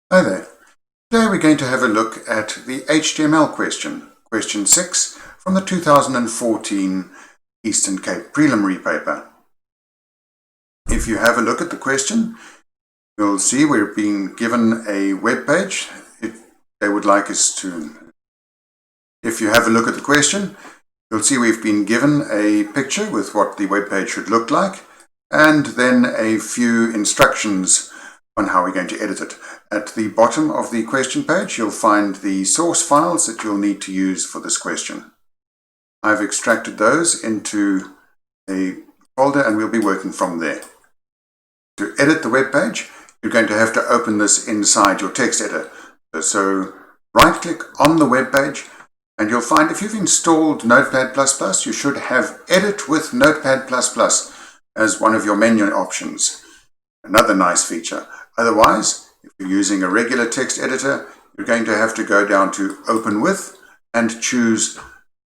Hi there. Today we're going to have a look at the HTML question, question 6 from the 2014 Eastern Cape Prelim repaper. If you have a look at the question, you'll see we're being given a web page. They would like us to. If you have a look at the question, you'll see we've been given a picture with what the web page should look like, and then a few instructions on how we're going to edit it. At the bottom of the question page, you'll find the source files that you'll need to use for this question. I've extracted those into a folder and we'll be working from there. To edit the web page, you're going to have to open this inside your text editor. So right-click on the web page and you'll find if you've installed Notepad++, you should have Edit with Notepad++ as one of your menu options. Another nice feature. Otherwise, if you're using a regular text editor, you're going to have to go down to Open With and choose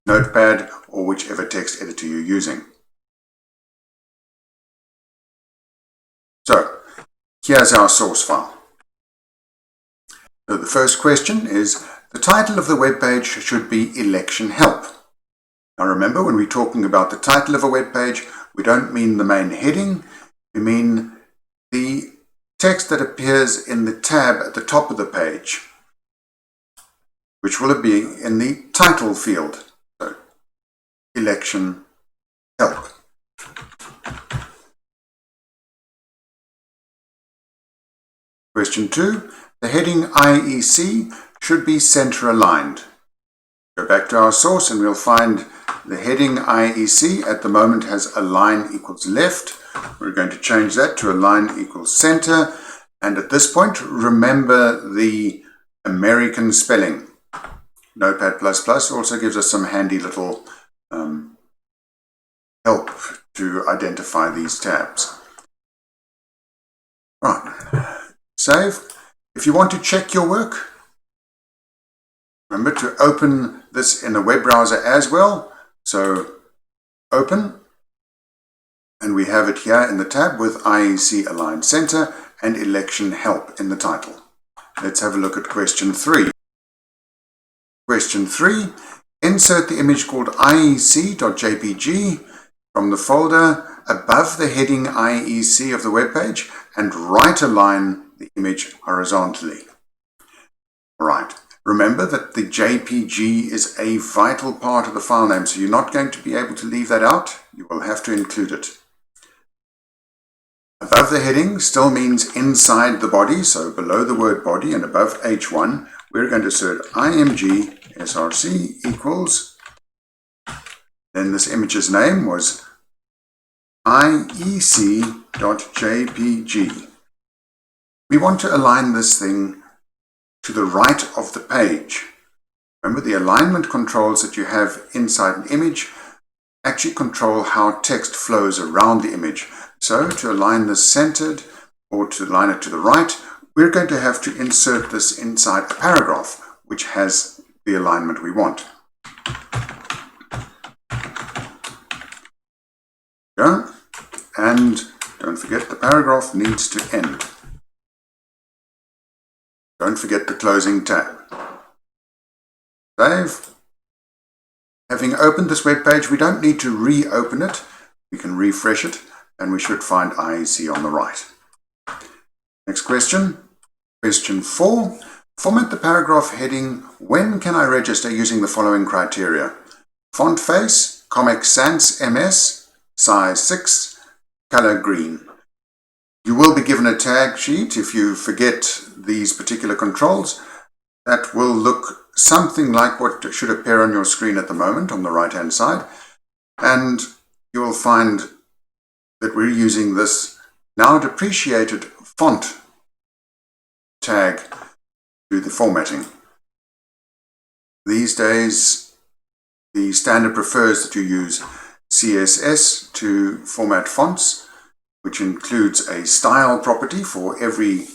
Notepad or whichever text editor you're using. So, here's our source file. So the first question is, the title of the web page should be Election Help. Now remember, when we're talking about the title of a web page, we don't mean the main heading, we mean the text that appears in the tab at the top of the page, which will be in the title field. So, Election Help. Question 2. The heading IEC should be center aligned. Go back to our source and we'll find the heading IEC at the moment has align equals left. We're going to change that to align equals center. And at this point, remember the American spelling. Notepad++ also gives us some handy little help to identify these tabs. Right, save. If you want to check your work, remember to open this in a web browser as well. So open, and we have it here in the tab with IEC Align Center and Election Help in the title. Let's have a look at question 3. Question 3, insert the image called IEC.jpg from the folder above the heading IEC of the web page and right align the image horizontally. Right. Remember that the JPG is a vital part of the file name, so you're not going to be able to leave that out. You will have to include it. Above the heading still means inside the body, so below the word body and above H1, we're going to insert img src equals, then this image's name was iec.jpg. We want to align this thing to the right of the page. Remember, the alignment controls that you have inside an image actually control how text flows around the image. So to align this centered or to align it to the right, we're going to have to insert this inside a paragraph which has the alignment we want. Go. And don't forget the paragraph needs to end. Don't forget the closing tab. Save. Having opened this web page, we don't need to reopen it. We can refresh it and we should find IEC on the right. Next question. Question 4. Format the paragraph heading, when can I register, using the following criteria. Font face, Comic Sans MS, size 6, color green. You will be given a tag sheet if you forget these particular controls. That will look something like what should appear on your screen at the moment on the right hand side. And you will find that we're using this now depreciated font tag to the formatting. These days, the standard prefers that you use CSS to format fonts, which includes a style property for every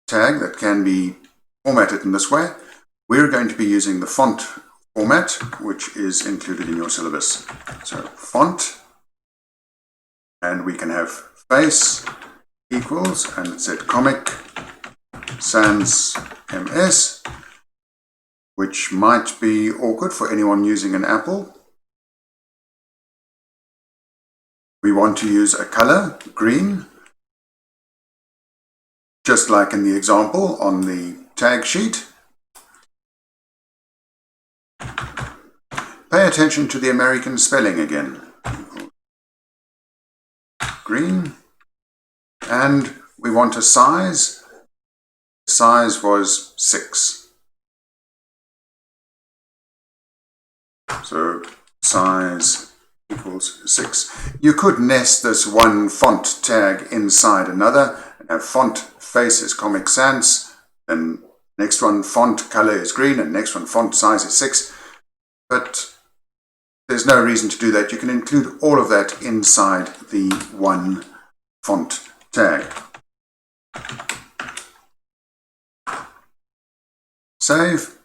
tag that can be formatted in this way. We're going to be using the font format, which is included in your syllabus. So font, and we can have face equals, and it said Comic sans ms, which might be awkward for anyone using an Apple. We want to use a color, green, just like in the example on the tag sheet. Pay attention to the American spelling again. Green. And we want a size. Size was 6. So size equals 6. You could nest this one font tag inside another and have font face is Comic Sans, then next one font color is green, and next one font size is 6. But there's no reason to do that. You can include all of that inside the one font tag. Save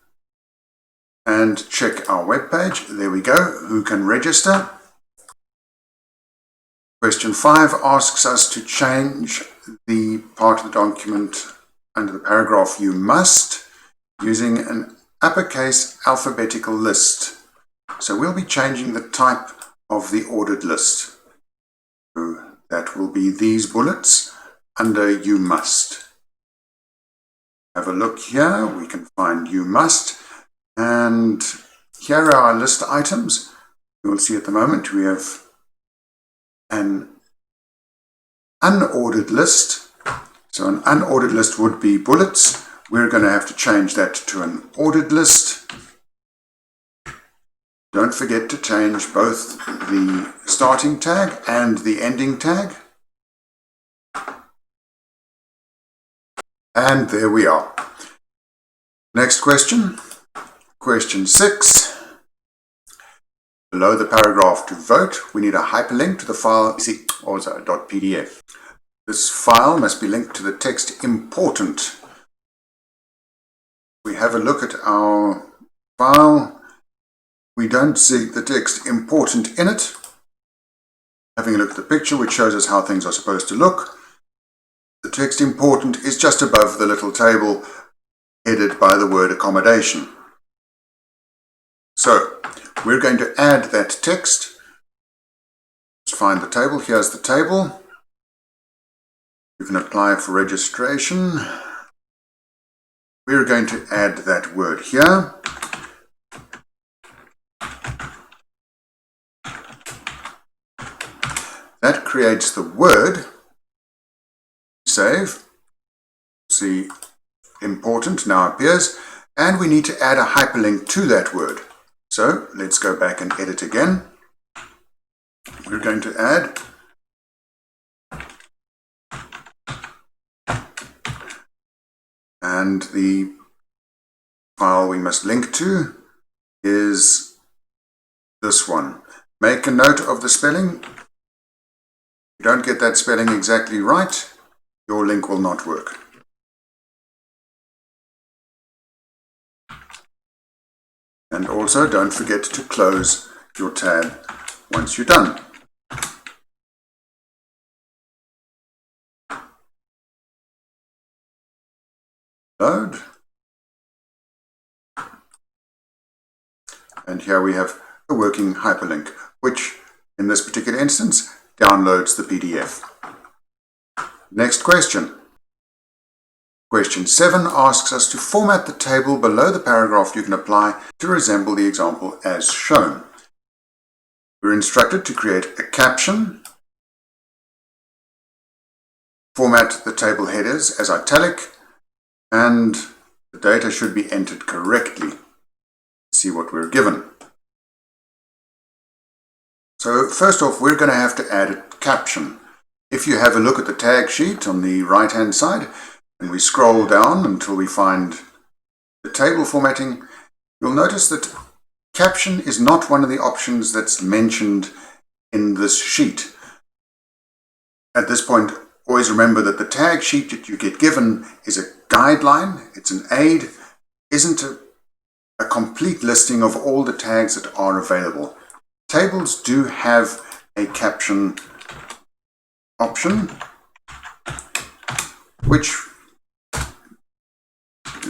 and check our web page. There we go. Who can register? Question 5 asks us to change the part of the document under the paragraph "you must" using an uppercase alphabetical list. So we'll be changing the type of the ordered list. So that will be these bullets under "you must." Have a look here. We can find "you must." And here are our list items. You will see at the moment we have an unordered list. So an unordered list would be bullets. We're going to have to change that to an ordered list. Don't forget to change both the starting tag and the ending tag. And there we are. Next question. Question 6. Below the paragraph "to vote," we need a hyperlink to the file .pdf. This file must be linked to the text "important." We have a look at our file. We don't see the text "important" in it. Having a look at the picture, which shows us how things are supposed to look, the text "important" is just above the little table headed by the word "accommodation." So we're going to add that text. Let's find the table. Here's the table. You can apply for registration. We're going to add that word here. That creates the word. Save. See, "important" now appears, and we need to add a hyperlink to that word. So let's go back and edit again. We're going to add and the file we must link to is this one. Make a note of the spelling. If you don't get that spelling exactly right, your link will not work. And also don't forget to close your tab once you're done. Load. And here we have a working hyperlink, which in this particular instance downloads the PDF. Next question. Question 7 asks us to format the table below the paragraph you can apply to resemble the example as shown. We're instructed to create a caption, format the table headers as italic, and the data should be entered correctly. Let's see what we're given. So first off, we're going to have to add a caption. If you have a look at the tag sheet on the right hand side, and we scroll down until we find the table formatting, you'll notice that caption is not one of the options that's mentioned in this sheet. At this point, always remember that the tag sheet that you get given is a guideline, it's an aid, isn't a complete listing of all the tags that are available. Tables do have a caption option, which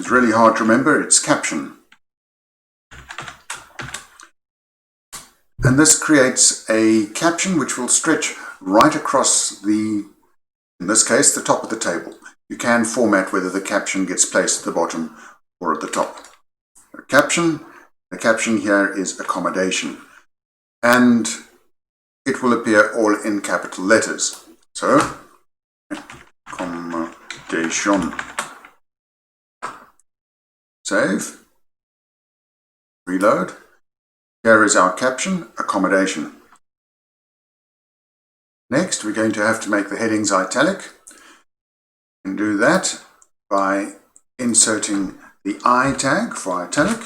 It's really hard to remember. It's Caption. And this creates a caption which will stretch right across in this case, the top of the table. You can format whether the caption gets placed at the bottom or at the top. The caption here is accommodation, and it will appear all in capital letters. So, accommodation. Save. Reload. Here is our caption, accommodation. Next, we're going to have to make the headings italic. We can do that by inserting the I tag for italic.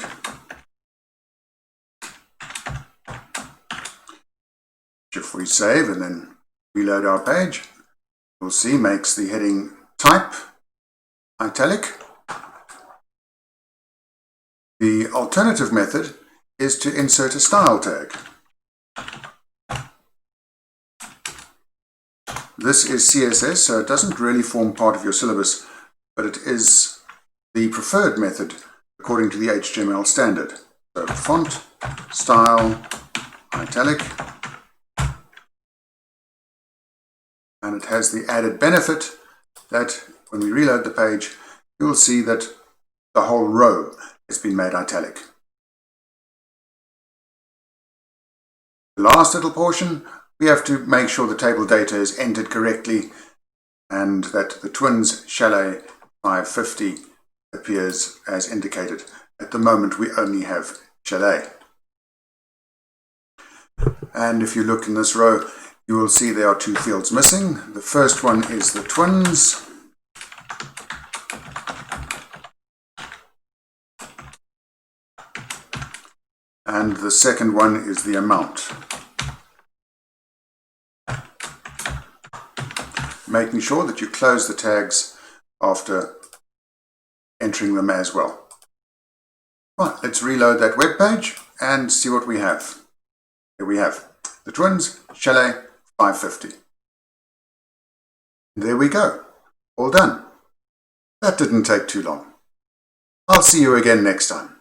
If we save and then reload our page, you'll see makes the heading type italic. The alternative method is to insert a style tag. This is CSS, so it doesn't really form part of your syllabus, but it is the preferred method according to the HTML standard. So font, style, italic, and it has the added benefit that when we reload the page, you'll see that the whole row has been made italic. The last little portion, we have to make sure the table data is entered correctly and that the twins chalet 550 appears as indicated. At the moment we only have chalet. And if you look in this row, you will see there are two fields missing. The first one is the twins. And the second one is the amount. Making sure that you close the tags after entering them as well. Right, let's reload that web page and see what we have. Here we have the twins, chalet, 550. There we go. All done. That didn't take too long. I'll see you again next time.